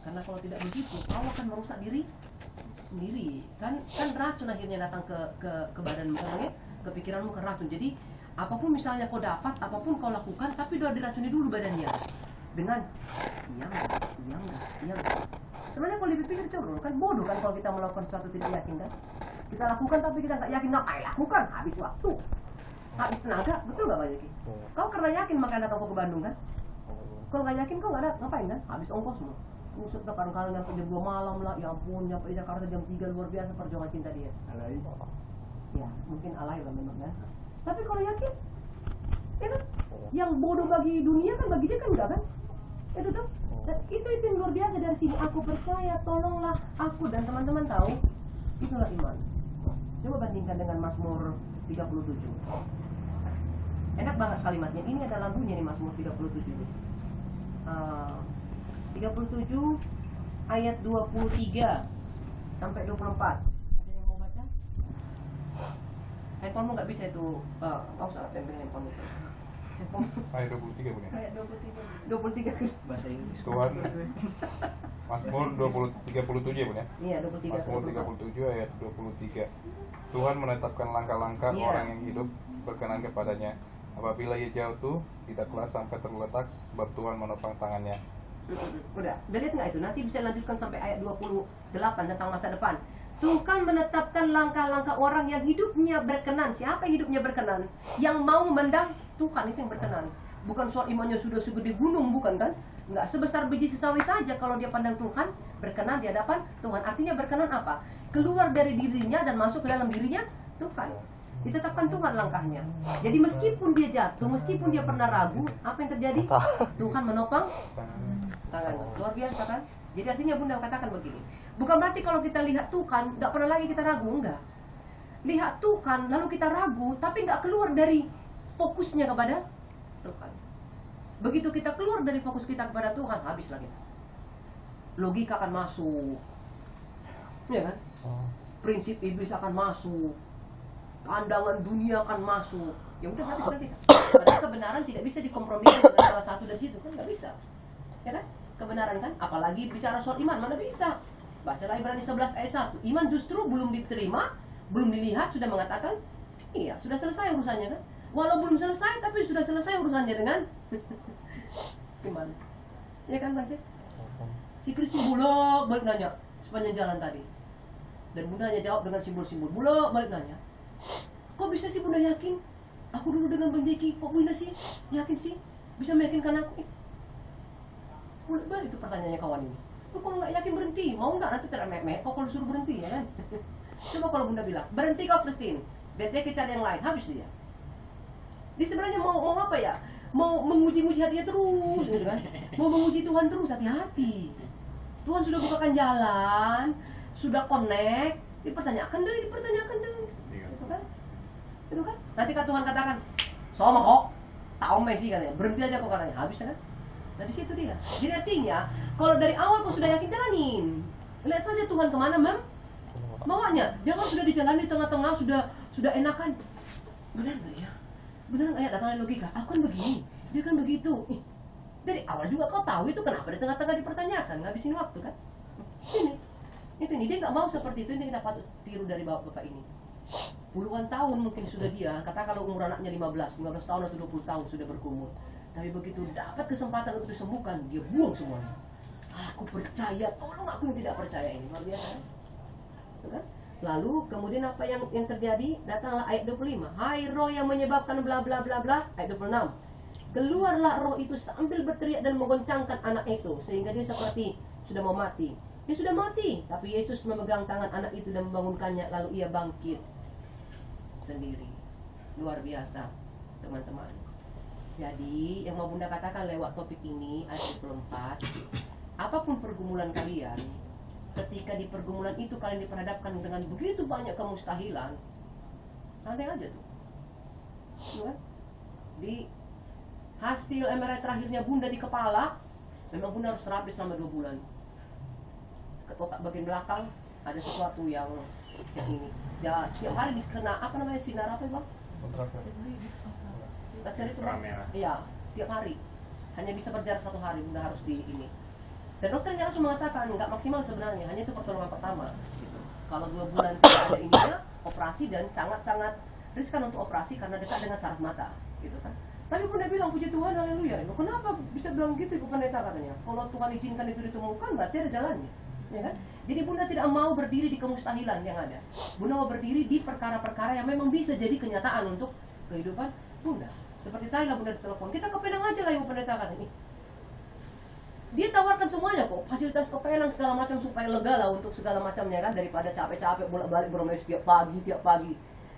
Karena kalau tidak begitu, kau akan merusak diri sendiri. Kan racun akhirnya datang ke badanmu, ke pikiranmu, ke racun. Jadi apapun misalnya kau dapat, apapun kau lakukan, tapi udah diracuni dulu badannya dengan yang. Sebenarnya kalau dipikir coba, kan bodoh kan kalau kita melakukan sesuatu tidak yakin kan. Kita lakukan tapi kita nggak yakin, ngapain lakukan? Habis waktu, habis tenaga, betul nggak Pak Yaki? Kau karena yakin makanya datang kau ke Bandung kan? Kalau nggak yakin kau nggak ada, ngapain kan? Habis ongkosmu. Usut kadang-kadang nyampe jam 2 malam lah, ya ampun, nyampe Jakarta jam 3, luar biasa perjuangan cinta dia. Alay. Ya, mungkin alay lah memang ya. Tapi kalau yakin, ya kan? Yang bodoh bagi dunia kan bagi dia kan enggak kan? Itu tuh. Dan itu yang luar biasa dari sini. Aku percaya, tolonglah aku dan teman-teman tahu. Itulah iman. Coba bandingkan dengan Mazmur 37. Enak banget kalimatnya. Ini ada lagunya nih Mazmur 37. 37 ayat 23 sampai 24. Ada yang mau baca? Handphonemu nggak bisa itu. Nggak usah tempelin handphone itu. Ayat 23 punya. Ayat 23 bahasa Inggris. Tuhan. Mazmur 37 ya punya. Iya, 23. Mazmur 37 ayat 23. Tuhan menetapkan langkah-langkah orang yang hidup berkenan kepadanya. Apabila ia jatuh, tidaklah sampai terletak sebab Tuhan menopang tangannya. Udah lihat nggak itu? Nanti bisa lanjutkan sampai ayat 28 tentang masa depan. Tuhan menetapkan langkah-langkah orang yang hidupnya berkenan. Siapa yang hidupnya berkenan? Yang mau memandang Tuhan, itu yang berkenan. Bukan soal imannya sudah segede gunung, bukan kan? Nggak sebesar biji sesawi saja kalau dia pandang Tuhan, berkenan di hadapan Tuhan. Artinya berkenan apa? Keluar dari dirinya dan masuk ke dalam dirinya Tuhan. Ditetapkan Tuhan langkahnya. Jadi meskipun dia jatuh, meskipun dia pernah ragu, apa yang terjadi? Tuhan menopang tangannya. Luar biasa kan? Jadi artinya Bunda katakan begini, bukan berarti kalau kita lihat Tuhan nggak pernah lagi kita ragu, enggak. Lihat Tuhan lalu kita ragu, tapi nggak keluar dari fokusnya kepada Tuhan. Begitu kita keluar dari fokus kita kepada Tuhan, habis lagi. Logika akan masuk, ya kan? Prinsip iblis akan masuk, pandangan dunia akan masuk. Ya udah habis lagi. Karena kebenaran tidak bisa dikompromikan dengan salah satu dari situ, kan nggak bisa, ya kan? Kebenaran kan, apalagi bicara soal iman, mana bisa. Bacalah Ibrani 11 ayat 1. Iman justru belum diterima, belum dilihat, sudah mengatakan iya, sudah selesai urusannya kan. Walau belum selesai, tapi sudah selesai urusannya dengan gimana? Ya kan baca? Si Kristi balik nanya sepanjang jalan tadi. Dan bundanya jawab dengan simbol-simbol, balik nanya, kok bisa sih bunda yakin? Aku dulu dengan Benjeki, kok bunda sih yakin sih? Bisa meyakinkan aku? Balik itu pertanyaannya kawan ini. Lu kalau nggak yakin berhenti, mau nggak nanti termemek? Kok kalau suruh berhenti ya kan? Coba kalau bunda bilang, berhenti kau Kristin, Benjeki cari yang lain, habis dia. Dia sebenarnya mau apa ya? Mau menguji-uji hatinya terus, gitu kan? Mau menguji Tuhan terus, hati-hati. Tuhan sudah bukakan jalan, sudah connect, dipertanyakan deh. Itu kan? Itu kan? Nanti kan Tuhan katakan, sama kok, tahu Messi katanya, berhenti aja kok katanya, habis ya kan? Nah di situ dia. Jadi artinya, kalau dari awal kau sudah yakin, jalanin. Lihat saja Tuhan kemana maunya. Jangan sudah dijalani di tengah-tengah, sudah enakan. Benar nggak ya? Benar nggak ya? Datangnya logika. Aku kan begini, dia kan begitu. Dari awal juga kau tahu itu, kenapa di tengah-tengah dipertanyakan? Ngabisin waktu kan? Ini dia nggak mau seperti itu. Ini kita patut tiru dari bapak ini. Puluhan tahun mungkin sudah dia. Kata kalau umur anaknya 15 tahun atau 20 tahun sudah berkumur. Tapi begitu dapat kesempatan untuk disembuhkan, dia buang semuanya. Aku percaya, tolong aku yang tidak percaya ini. Luar biasa kan? Lalu kemudian apa yang terjadi? Datanglah ayat 25. Hai roh yang menyebabkan bla bla bla bla. Ayat 26. Keluarlah roh itu sambil berteriak dan menggoncangkan anak itu, sehingga dia seperti sudah mau mati. Dia sudah mati, tapi Yesus memegang tangan anak itu dan membangunkannya, lalu ia bangkit sendiri. Luar biasa, teman-teman. Jadi, yang mau Bunda katakan lewat topik ini, ayat 24, apapun pergumulan kalian, ketika di pergumulan itu kalian diperhadapkan dengan begitu banyak kemustahilan, santai aja tuh. Ya? Di hasil MRI terakhirnya Bunda di kepala, memang Bunda harus terapi selama 2 bulan. Ke otak bagian belakang, ada sesuatu yang ini. Ya, tiap hari dikena, apa namanya, sinar apa Bang? Bakteri itu Bang? Iya, tiap hari. Hanya bisa berjarak 1 hari, Bunda harus di ini. Dan dokternya langsung mengatakan nggak maksimal sebenarnya, hanya itu pertolongan pertama. Gitu. Kalau 2 bulan tidak ada ininya, operasi dan sangat-sangat riskan untuk operasi karena dekat dengan saraf mata, gitu kan. Tapi Bunda bilang puji Tuhan, haleluya. Kenapa bisa bilang gitu Ibu Pendeta katanya? Kalau Tuhan izinkan itu ditemukan berarti ada jalannya, ya kan? Jadi Bunda tidak mau berdiri di kemustahilan yang ada. Bunda mau berdiri di perkara-perkara yang memang bisa jadi kenyataan untuk kehidupan Bunda. Seperti tadi lah Bunda ditelepon, kita ke Penang aja lah Ibu Pendeta katanya. Dia tawarkan semuanya kok, fasilitas ke Penang segala macam supaya lega lah untuk segala macamnya kan, daripada capek-capek bolak-balik bermain tiap pagi.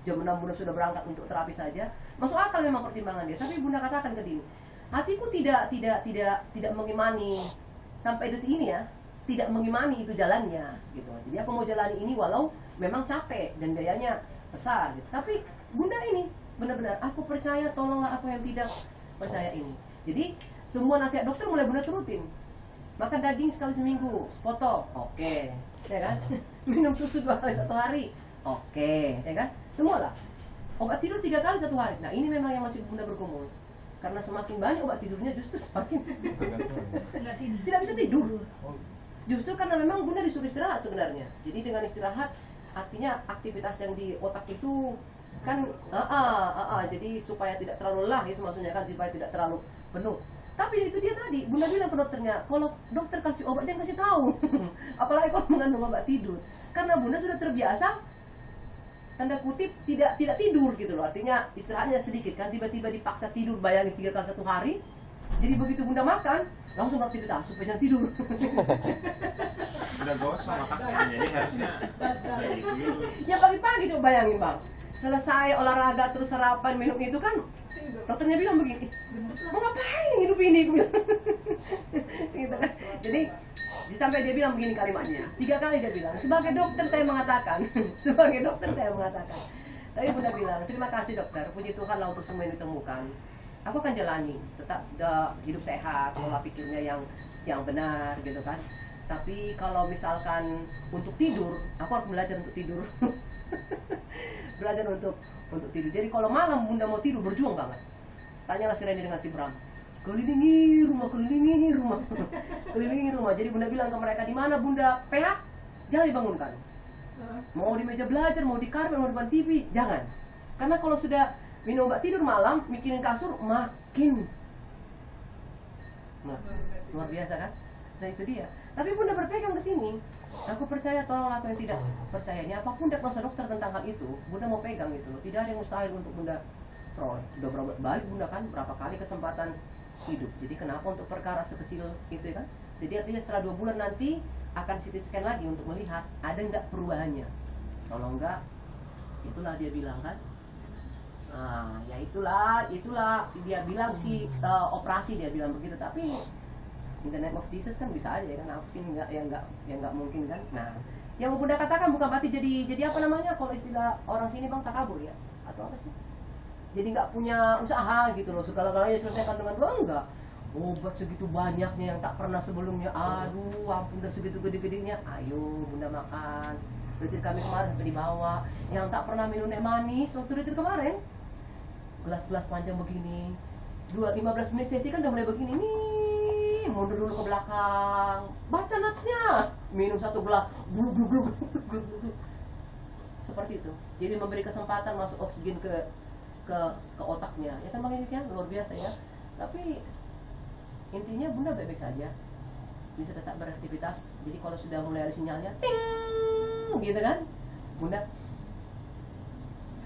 Jam 6 Bunda sudah berangkat untuk terapi saja. Masuk akal memang pertimbangan dia, tapi Bunda katakan ke dia, hatiku tidak mengimani sampai detik ini ya, tidak mengimani itu jalannya gitu. Jadi aku mau jalani ini walau memang capek dan biayanya besar gitu. Tapi Bunda ini benar-benar aku percaya, tolonglah aku yang tidak percaya ini. Jadi semua nasihat dokter mulai Bunda turutin. Makan daging sekali seminggu, foto, oke, ya kan? Minum susu 2 kali 1 hari, oke, ya kan? Semualah. Obat tidur 3 kali 1 hari. Nah ini memang yang masih Bunda bergumul. Karena semakin banyak obat tidurnya justru semakin tidak bisa tidur. Justru karena memang Bunda disuruh istirahat sebenarnya. Jadi dengan istirahat artinya aktivitas yang di otak itu kan jadi supaya tidak terlalu lelah, itu maksudnya kan, supaya tidak terlalu penuh. Tapi itu dia tadi, Bunda bilang ke dokternya, kalau dokter kasih obat jangan kasih tahu. Apalagi kalau mengandung obat tidur. Karena Bunda sudah terbiasa, tanda kutip, tidak tidur gitu loh. Artinya istirahatnya sedikit kan, tiba-tiba dipaksa tidur, bayangin 3 kali 1 hari. Jadi begitu Bunda makan, langsung beraktivitas supaya jangan tidur. Udah gosong otaknya, jadi harusnya kayak gitu dulu. Ya pagi-pagi coba bayangin Bang, selesai olahraga terus sarapan minum itu kan, dokternya bilang begini, mau ngapain hidup ini? Gitu kan. Jadi sampai dia bilang begini kalimatnya, 3 kali dia bilang, sebagai dokter saya mengatakan, sebagai dokter saya mengatakan. Tapi Bunda bilang, terima kasih dokter, puji Tuhan lah untuk semua yang ditemukan. Aku akan jalani, tetap hidup sehat, pola pikirnya yang benar gitu kan. Tapi kalau misalkan untuk tidur, aku harus belajar untuk tidur. Belajar untuk tidur. Jadi kalau malam Bunda mau tidur, berjuang banget. Tanyalah si Randy dengan si Bram. Kelilingi rumah. Kelilingi rumah. Jadi Bunda bilang ke mereka, di mana Bunda PH, jangan dibangunkan. Mau di meja belajar, mau di karpet, mau di depan TV, jangan. Karena kalau sudah minum obat tidur malam, mikirin kasur, makin luar biasa kan? Nah itu dia. Tapi Bunda berpegang ke sini. Aku percaya, tolonglah aku yang tidak percayanya. Apapun diagnosa dokter tentang hal itu, Bunda mau pegang gitu loh. Tidak ada yang mustahil untuk Bunda peroleh. Udah berobat balik Bunda kan, berapa kali kesempatan hidup. Jadi kenapa untuk perkara sekecil itu ya kan? Jadi artinya setelah 2 bulan nanti akan CT scan lagi untuk melihat ada nggak perubahannya. Kalau enggak, itulah dia bilang kan. Nah, ya itulah dia bilang sih operasi, dia bilang begitu. Tapi in the name of Jesus kan bisa aja ya kan, apa sih nggak mungkin kan. Nah, yang Bunda katakan bukan berarti jadi apa namanya, kalau istilah orang sini Bang, takabur ya, atau apa sih, jadi nggak punya usaha gitu loh, segala-galanya selesaikan dengan doa. Enggak, obat segitu banyaknya yang tak pernah sebelumnya, aduh ampun, udah segitu gede-gedenya, ayo Bunda makan. Retreat kami kemarin sampai dibawa, yang tak pernah minum teh manis waktu retreat kemarin, gelas-gelas panjang begini, 15 menit sesi kan udah mulai begini nih, mundur dulu ke belakang, baca notes-nya, minum 1 gelas, gluk. Seperti itu. Jadi memberi kesempatan masuk oksigen ke otaknya. Ya kan Bang Edit ya, luar biasa ya. Tapi intinya Bunda baik-baik saja, bisa tetap beraktivitas. Jadi kalau sudah mulai ada sinyalnya, ting, gitu kan, Bunda,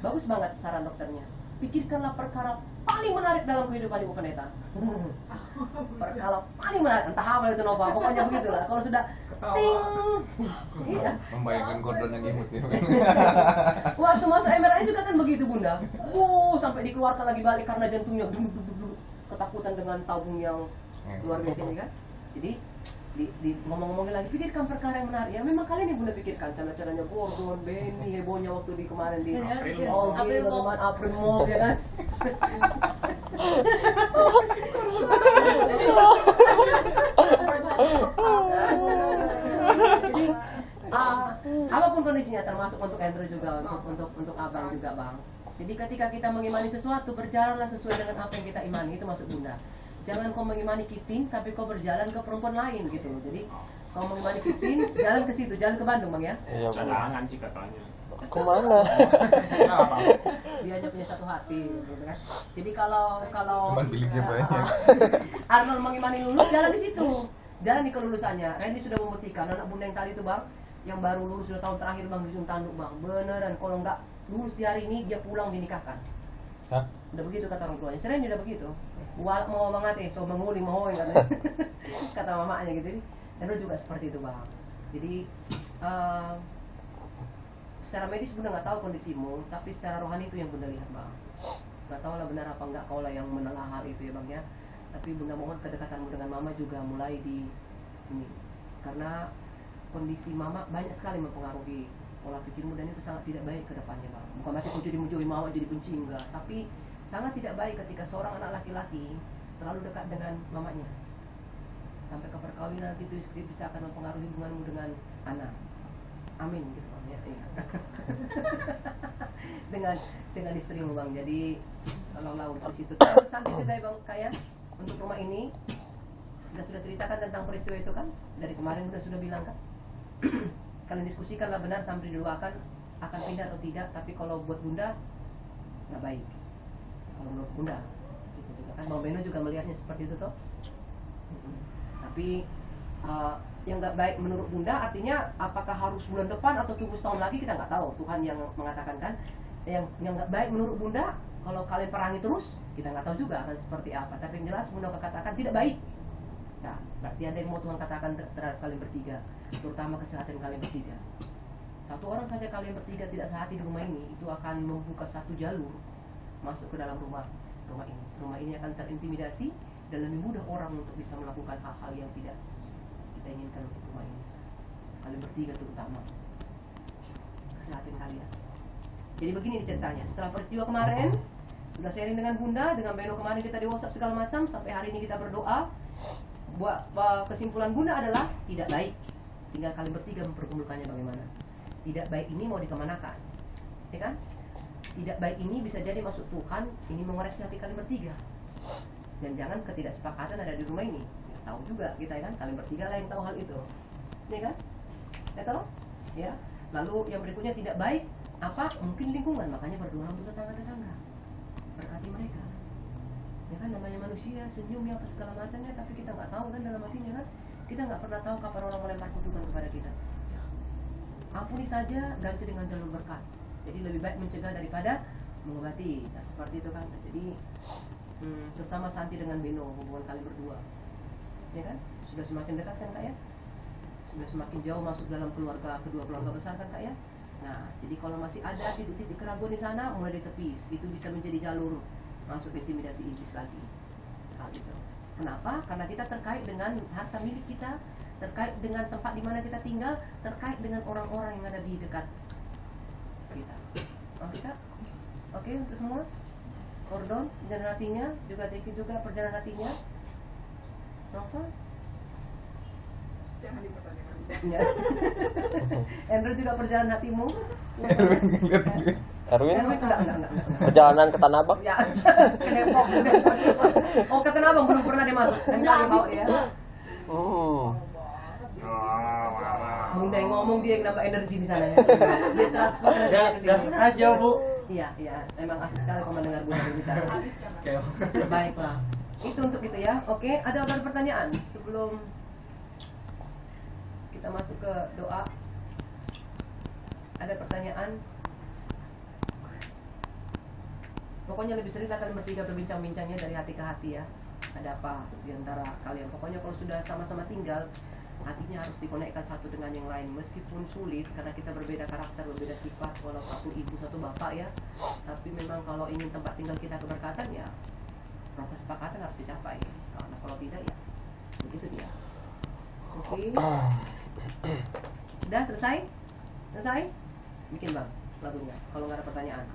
bagus banget saran dokternya. Pikirkanlah perkara paling menarik dalam kehidupan Ibu Pendeta. Perkara paling menarik, entah apa itu Nova, pokoknya begitulah. Kalau sudah ting, iya. Membayangkan Gordon yang imut ya. Waktu masa MRI juga kan begitu Bunda. Sampai dikeluarkan lagi balik karena jantungnya ketakutan dengan tabung yang luar biasa ini kan. Jadi di ngomong-ngomongin lagi, pikirkan perkara yang menarik. Ya memang kali ini Bunda pikirkan cara-caranya Gordon, Benny, hebohnya waktu di kemarin di April Mall ya kan. Jadi apapun kondisinya, termasuk untuk Andrew juga, untuk Abang juga Bang. Jadi ketika kita mengimani sesuatu, berjalanlah sesuai dengan apa yang kita imani, itu maksud Bunda. jangan kau mengimani Kiting tapi kau berjalan ke perempuan lain gitu loh. Jadi kau mengimani Kiting, jalan ke situ, jalan ke Bandung Bang ya. Iya, Bu. Cadangan sih katanya. Kemana? Kenapa? Dia hanya punya satu hati gitu kan. Jadi kalau Cuman biliknya banyak. Arnold mengimani lulus, jalan di situ. Jalan di kelulusannya. Randy sudah membuktikan anak bunda yang tadi itu Bang, yang baru lulus sudah tahun terakhir Bang di ujung tanduk Bang. Beneran kalau nggak lulus di hari ini dia pulang dinikahkan. Hah? Udah begitu kata orang tuanya. Sering udah begitu. Mau banget so menguli mau katanya. Kata mamanya gitu. Jadi Andrew juga seperti itu Bang. Jadi secara medis bunda nggak tahu kondisimu, tapi secara rohani itu yang bunda lihat Bang. Nggak tahu lah benar apa enggak kau lah yang menelaah hal itu ya Bang ya. Tapi bunda mohon kedekatanmu dengan mama juga mulai di ini, karena kondisi mama banyak sekali mempengaruhi pola pikirmu dan itu sangat tidak baik ke depannya Bang. Bukan berarti kau jadi musuhin mama jadi benci enggak, tapi sangat tidak baik ketika seorang anak laki-laki terlalu dekat dengan mamanya. Sampai ke perkawinan nanti itu bisa akan mempengaruhi hubunganmu dengan anak. Amin gitu Bang ya. Iya. dengan istrimu Bang. Jadi tolonglah untuk situ. Sampai juga Bang Kayan untuk rumah ini sudah ceritakan tentang peristiwa itu kan? Dari kemarin sudah bilang kan? Kalian diskusikanlah benar sampai didoakan akan pindah atau tidak, tapi kalau buat bunda nggak baik. Kalau menurut bunda gitu juga kan. Bang Beno juga melihatnya seperti itu toh. Tapi yang nggak baik menurut bunda artinya apakah harus bulan depan atau tunggu setahun lagi kita nggak tahu. Tuhan yang mengatakan kan. Yang nggak baik menurut bunda kalau kalian perangi terus kita nggak tahu juga akan seperti apa. Tapi yang jelas bunda katakan tidak baik. Nah, berarti ada yang mau Tuhan katakan terhadap kalian bertiga, terutama kesehatan kalian bertiga. Satu orang saja kalian bertiga tidak sehati di rumah ini, itu akan membuka satu jalur masuk ke dalam rumah ini. Rumah ini akan terintimidasi dan lebih mudah orang untuk bisa melakukan hal-hal yang tidak kita inginkan untuk rumah ini. Kalian bertiga terutama kesehatan kalian. Jadi begini ceritanya. Setelah peristiwa kemarin, sudah sharing dengan bunda, dengan Beno kemarin kita di WhatsApp segala macam, sampai hari ini kita berdoa. Buat kesimpulan bunda adalah tidak baik. Tinggal kalian bertiga memperkumpulkannya bagaimana. Tidak baik ini mau dikemanakan, ya kan? Tidak baik ini bisa jadi maksud Tuhan ini mengoreksi hati kalian bertiga. Dan jangan ketidaksepakatan ada di rumah ini. Tahu juga kita ya kan, kalian bertiga lah yang tahu hal itu, ya kan? Ya tahu? Ya. Lalu yang berikutnya tidak baik apa? Mungkin lingkungan, makanya berdoa untuk tetangga-tetangga, berkati mereka. Ya kan namanya manusia senyum apa segala macamnya, tapi kita nggak tahu kan dalam hatinya kan, kita nggak pernah tahu kapan orang melempar kutukan kepada kita. Ampuni saja, ganti dengan jalur berkat. Jadi lebih baik mencegah daripada mengobati. Nah seperti itu kan. Jadi terutama Santi dengan Beno, hubungan kalian berdua, ya kan sudah semakin dekat kan Kak ya, sudah semakin jauh masuk dalam kedua keluarga besar kan Kak ya. Nah jadi kalau masih ada titik-titik keraguan di sana, mulai ditepis. Itu bisa menjadi jalur masuk intimidasi iblis lagi. Hal itu. Kenapa? Karena kita terkait dengan harta milik kita, terkait dengan tempat di mana kita tinggal, terkait dengan orang-orang yang ada di dekat kita. Kita, oke untuk semua. Kordon, perjalanan hatinya, juga Tiki juga perjalanan hatinya. Nova? Jangan dipertanyakan. Ya. Andrew juga perjalanan hatimu. Erwin? Enggak. Perjalanan ke Tanah Abang? Ya, ke Depok. Oh, ke Tanah Abang belum pernah dia masuk. Nanti dia mau ya. Bunda yang ngomong, dia yang nambah energi di sana ya. Dia transfer energinya ke sini. Gak sengaja Bu. Iya, emang asik sekali kalau mendengar Bunda berbicara. Baiklah. Itu untuk itu ya. Oke, ada pertanyaan sebelum kita masuk ke doa? Ada pertanyaan? Pokoknya lebih sering kalian bertiga berbincang-bincangnya dari hati ke hati ya. Ada apa di antara kalian? Pokoknya kalau sudah sama-sama tinggal, hatinya harus dikonekkan satu dengan yang lain. Meskipun sulit karena kita berbeda karakter, berbeda sifat, walau satu ibu satu bapak ya. Tapi memang kalau ingin tempat tinggal kita keberkatan ya, kesepakatan harus dicapai. Karena kalau tidak ya begitu dia. Oke. Udah selesai? Selesai? Bikin Bang lagunya kalau nggak ada pertanyaan.